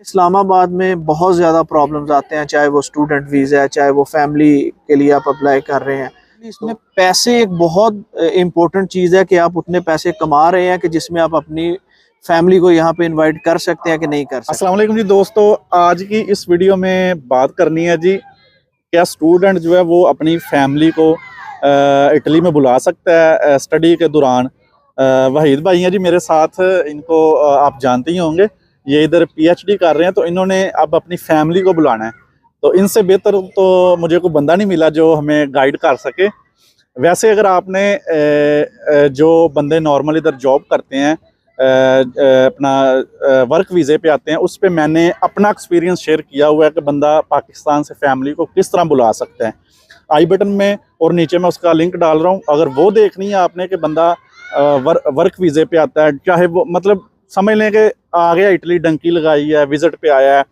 इस्लामाबाद में बहुत ज़्यादा प्रॉब्लम्स आते हैं, चाहे वो स्टूडेंट वीज़ा है, चाहे वो फैमिली के लिए आप अप्लाई कर रहे हैं। इसमें पैसे एक बहुत इम्पोर्टेंट चीज़ है कि आप उतने पैसे कमा रहे हैं कि जिसमें आप अपनी फैमिली को यहाँ पे इनवाइट कर सकते हैं कि नहीं कर सकते। अस्सलाम वालेकुम जी दोस्तों, आज की इस वीडियो में बात करनी है जी, क्या स्टूडेंट जो है वो अपनी फैमिली को इटली में बुला सकता है स्टडी के दौरान। वहीद भाई हैं जी मेरे साथ, इनको आप जानते ही होंगे, ये इधर पीएचडी कर रहे हैं, तो इन्होंने अब अपनी फैमिली को बुलाना है। तो इनसे बेहतर तो मुझे कोई बंदा नहीं मिला जो हमें गाइड कर सके। वैसे अगर आपने जो बंदे नॉर्मल इधर जॉब करते हैं, अपना वर्क वीज़े पे आते हैं, उस पे मैंने अपना एक्सपीरियंस शेयर किया हुआ है कि बंदा पाकिस्तान से फैमिली को किस तरह बुला सकता है। आई बटन में और नीचे मैं उसका लिंक डाल रहा हूँ। अगर वो देखनी है आपने कि बंदा वर्क वीज़े पे आता है, चाहे वो मतलब समझ लें कि आ गया इटली, डंकी लगाई है, विजिट पे आया है,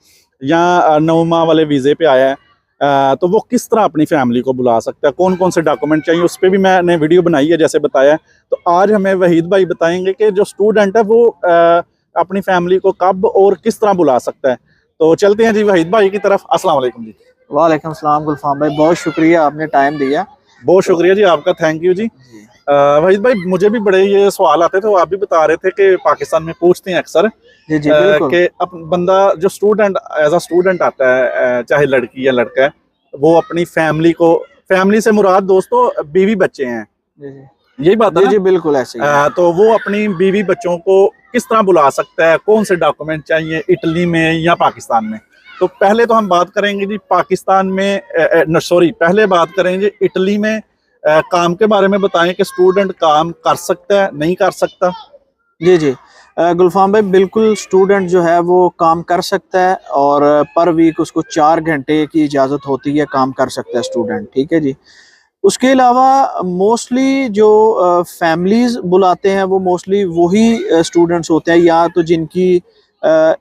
या 9 माह वाले वीज़े पे आया है, तो वो किस तरह अपनी फैमिली को बुला सकता है, कौन कौन से डॉक्यूमेंट चाहिए, उस पर भी मैंने वीडियो बनाई है जैसे बताया है। तो आज हमें वहीद भाई बताएंगे कि जो स्टूडेंट है वो अपनी फैमिली को कब और किस तरह बुला सकता है। तो चलते हैं जी वहीद भाई की तरफ। अस्सलाम वालेकुम जी। वालेकुम सलाम गुलफाम भाई, बहुत शुक्रिया आपने टाइम दिया। बहुत शुक्रिया जी आपका, थैंक यू जी। वहीद भाई, मुझे भी बड़े ये सवाल आते थे, तो आप भी बता रहे थे कि पाकिस्तान में पूछते हैं अक्सर जी जी बिल्कुल। कि अब बंदा जो स्टूडेंट एज अ स्टूडेंट आता है, चाहे लड़की या लड़का है, वो अपनी फैमिली से मुराद दोस्तों बीवी बच्चे हैं, जी जी यही बात है जी ना? जी बिल्कुल ऐसे ही है। तो वो अपनी बीवी बच्चों को किस तरह बुला सकता है, कौन से डॉक्यूमेंट चाहिए इटली में या पाकिस्तान में। तो पहले तो हम बात करेंगे जी पाकिस्तान में, पहले बात करेंगे इटली में। काम के बारे में बताएं कि स्टूडेंट काम कर सकता है, नहीं कर सकता। जी जी गुलफाम भाई, बिल्कुल स्टूडेंट जो है वो काम कर सकता है और पर वीक उसको 4 घंटे की इजाज़त होती है, काम कर सकता है स्टूडेंट, ठीक है जी। उसके अलावा मोस्टली जो फैमिलीज़ बुलाते हैं वो मोस्टली वही स्टूडेंट्स होते हैं, या तो जिनकी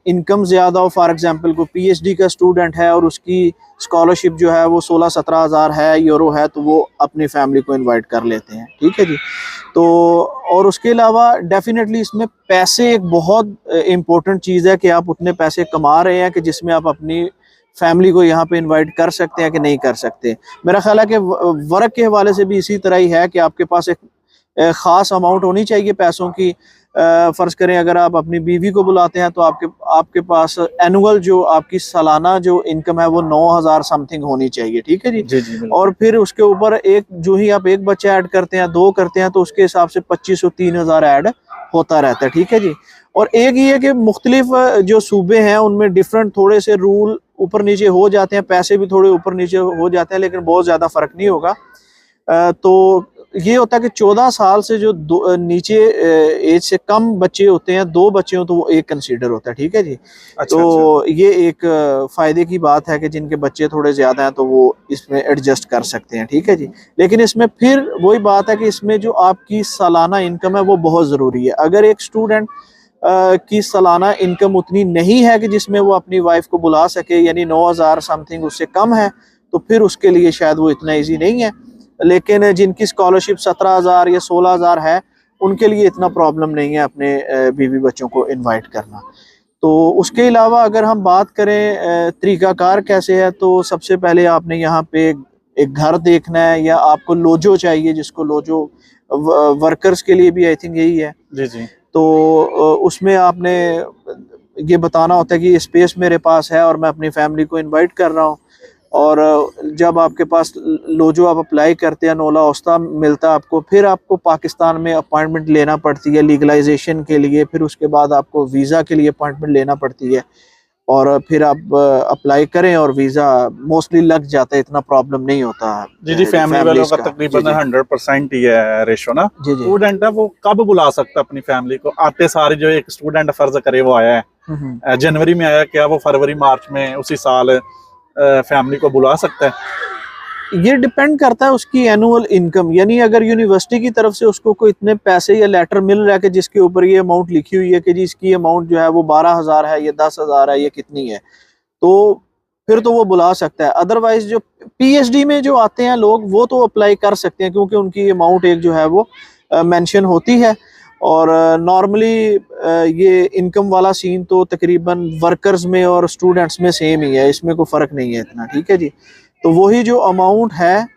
इनकम ज़्यादा हो। फॉर एग्जांपल को पीएचडी का स्टूडेंट है और उसकी स्कॉलरशिप जो है वो 16-17 हज़ार है, यूरो है, तो वो अपनी फैमिली को इनवाइट कर लेते हैं, ठीक है जी। तो और उसके अलावा डेफिनेटली इसमें पैसे एक बहुत इम्पोर्टेंट चीज़ है कि आप उतने पैसे कमा रहे हैं कि जिसमें आप अपनी फैमिली को यहाँ पे इनवाइट कर सकते हैं कि नहीं कर सकते। मेरा ख्याल है कि वर्क के हवाले से भी इसी तरह ही है कि आपके पास एक ख़ास अमाउंट होनी चाहिए पैसों की। फ़र्ज़ करें अगर आप अपनी बीवी को बुलाते हैं तो आपके पास एनुअल जो आपकी सालाना जो इनकम है वो 9,000 समथिंग होनी चाहिए, ठीक है जी। जी जी और फिर उसके ऊपर एक जो ही आप एक बच्चा ऐड करते हैं, 2 करते हैं, तो उसके हिसाब से 2500 3,000 ऐड होता रहता है, ठीक है जी। और एक ये है कि मुख्तलिफ जो सूबे हैं उनमें डिफरेंट थोड़े से रूल ऊपर नीचे हो जाते हैं, पैसे भी थोड़े ऊपर नीचे हो जाते हैं, लेकिन बहुत ज़्यादा फ़र्क नहीं होगा। तो ये होता है कि 14 साल से जो नीचे एज से कम बच्चे होते हैं, 2 बच्चे हो तो वो 1 कंसीडर होता है, ठीक है जी। अच्छा तो ये एक फ़ायदे की बात है कि जिनके बच्चे थोड़े ज़्यादा हैं तो वो इसमें एडजस्ट कर सकते हैं, ठीक है जी। लेकिन इसमें फिर वही बात है कि इसमें जो आपकी सालाना इनकम है वो बहुत ज़रूरी है। अगर एक स्टूडेंट की सालाना इनकम उतनी नहीं है कि जिसमें वो अपनी वाइफ को बुला सके, यानी 9,000 समथिंग उससे कम है, तो फिर उसके लिए शायद वो इतना ईजी नहीं है। लेकिन जिनकी स्कॉलरशिप 17,000 या 16,000 है, उनके लिए इतना प्रॉब्लम नहीं है अपने बीवी बच्चों को इनवाइट करना। तो उसके अलावा अगर हम बात करें तरीक़ाकार कैसे है, तो सबसे पहले आपने यहाँ पे एक घर देखना है, या आपको लोजो चाहिए, जिसको लोजो वर्कर्स के लिए भी आई थिंक यही है। जी जी। तो उसमें आपने ये बताना होता है कि स्पेस मेरे पास है और मैं अपनी फैमिली को इनवाइट कर रहा हूँ। और जब आपके पास लोजो आप अप्लाई करते हैं, नोला ओस्ता मिलता है आपको, फिर आपको पाकिस्तान में अपॉइंटमेंट लेना पड़ती है लीगलाइजेशन के लिए, फिर उसके बाद आपको वीज़ा के लिए अपॉइंटमेंट लेना पड़ती है, और फिर आप अप्लाई करें और वीज़ा मोस्टली लग जाता है, इतना प्रॉब्लम नहीं होता जी जी, फैमिली वालों का का। तकरीबन 100% ही है रेशो ना। जी जी। स्टूडेंट है वो कब बुला सकता अपनी फैमिली को? आते सारे जो एक स्टूडेंट फर्ज करे वो आया है जनवरी में आया, क्या वो फरवरी मार्च में उसी साल फैमिली को बुला सकता है? ये डिपेंड करता है उसकी एनुअल इनकम, यानी अगर यूनिवर्सिटी की तरफ से उसको कोई इतने पैसे या लेटर मिल रहा है कि जिसके ऊपर ये अमाउंट लिखी हुई है कि जी इसकी अमाउंट जो है वो 12,000 है, या 10,000 है, या कितनी है, तो फिर तो वो बुला सकता है। अदरवाइज जो पीएचडी में जो आते हैं लोग, वो तो अप्लाई कर सकते हैं, क्योंकि उनकी अमाउंट एक जो है वो मेंशन होती है। और नॉर्मली ये इनकम वाला सीन तो तकरीबन वर्कर्स में और स्टूडेंट्स में सेम ही है, इसमें कोई फ़र्क नहीं है इतना, ठीक है जी। तो वही जो अमाउंट है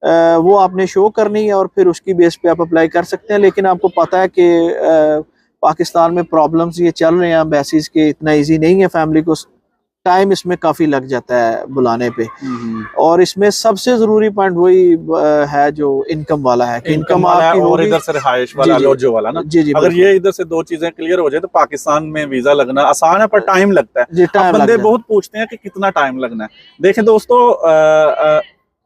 वो आपने शो करनी है और फिर उसकी बेस पे आप अप्लाई कर सकते हैं। लेकिन आपको पता है कि पाकिस्तान में प्रॉब्लम्स ये चल रहे हैं बेसिस के, इतना इजी नहीं है फैमिली को, टाइम इसमें काफ़ी लग जाता है बुलाने पे। और इसमें सबसे ज़रूरी पॉइंट वही है जो इनकम वाला है कि इनकम आपकी और होगी। इधर से रिहाइश वाला, लॉज वाला ना। जी जी, अगर ये इधर से दो चीजें क्लियर हो जाए तो पाकिस्तान में वीजा लगना आसान है, पर टाइम लगता है। जी, अब टाइम बंदे लग बहुत पूछते हैं कि कितना टाइम लगना है। देखें दोस्तों,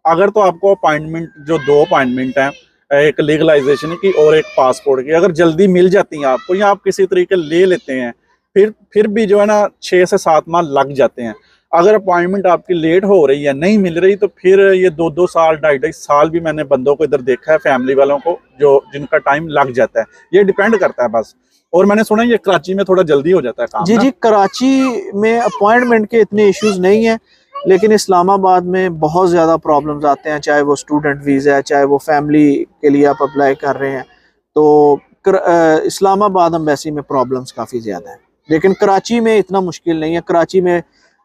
अगर तो आपको अपॉइंटमेंट, जो 2 अपॉइंटमेंट हैं, एक लीगलाइजेशन की और एक पासपोर्ट की, अगर जल्दी मिल जाती हैं आपको, या आप किसी तरीके ले लेते हैं, फिर भी जो है ना 6 से 7 माह लग जाते हैं। अगर अपॉइंटमेंट आपकी लेट हो रही है, नहीं मिल रही, तो फिर ये 2-2 साल, 2.5 साल भी मैंने बंदों को इधर देखा है, फैमिली वालों को, जो जिनका टाइम लग जाता है। ये डिपेंड करता है बस। और मैंने सुना है ये कराची में थोड़ा जल्दी हो जाता है काम जी ना? जी, कराची में अपॉइंटमेंट के इतने इश्यूज नहीं हैं, लेकिन इस्लामाबाद में बहुत ज़्यादा प्रॉब्लम्स आते हैं, चाहे वो स्टूडेंट वीज़ा है, चाहे वो फैमिली के लिए आप अप्लाई कर रहे हैं। तो इस्लामाबाद अम्बेसी में प्रॉब्लम्स काफ़ी ज़्यादा है, लेकिन कराची में इतना मुश्किल नहीं है। कराची में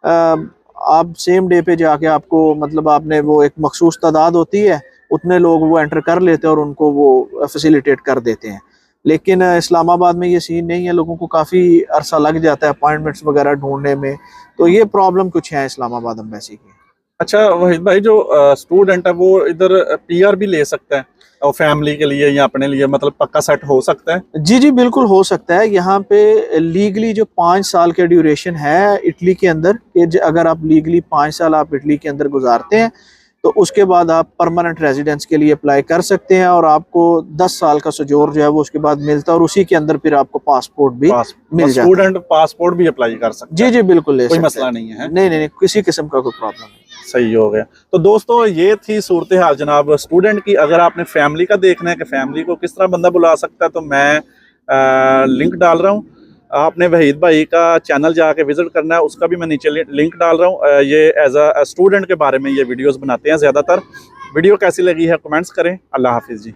आप सेम डे पे जाके आपको, मतलब आपने वो एक मखसूस तादाद होती है, उतने लोग वो एंटर कर लेते हैं और उनको वो फैसिलिटेट कर देते हैं। लेकिन इस्लामाबाद में ये सीन नहीं है, लोगों को काफ़ी अरसा लग जाता है अपॉइंटमेंट्स वगैरह ढूंढने में। तो ये प्रॉब्लम कुछ है इस्लामाबाद अम्बेसी की। अच्छा वहीद भाई, जो स्टूडेंट है वो इधर पीआर भी ले सकता है और फैमिली के लिए या अपने लिए, मतलब पक्का सेट हो सकता है? जी जी, बिल्कुल हो सकता है। यहाँ पे लीगली जो 5 साल के ड्यूरेशन है इटली के अंदर, कि अगर आप लीगली 5 साल आप इटली के अंदर गुजारते हैं तो उसके बाद आप परमानेंट रेजिडेंस के लिए अप्लाई कर सकते हैं, और आपको 10 साल का सजोर जो है वो उसके बाद मिलता है, और उसी के अंदर फिर आपको पासपोर्ट भी मिल जाता है। स्टूडेंट पासपोर्ट भी अप्लाई कर सकते जी हैं? जी, बिल्कुल ले कोई सकते मसला हैं। नहीं है? नहीं नहीं नहीं, किसी किस्म का कोई प्रॉब्लम नहीं। सही हो गया। तो दोस्तों ये थी सूरत हाल जनाब स्टूडेंट की। अगर आपने फैमिली का देखना है कि फैमिली को किस तरह बंदा बुला सकता है, तो मैं लिंक डाल रहा हूँ। आपने वहीद भाई का चैनल जाके विजिट करना है, उसका भी मैं नीचे लिंक डाल रहा हूँ। ये एज अ स्टूडेंट के बारे में ये वीडियोस बनाते हैं ज़्यादातर। वीडियो कैसी लगी है कमेंट्स करें। अल्लाह हाफिज़ जी।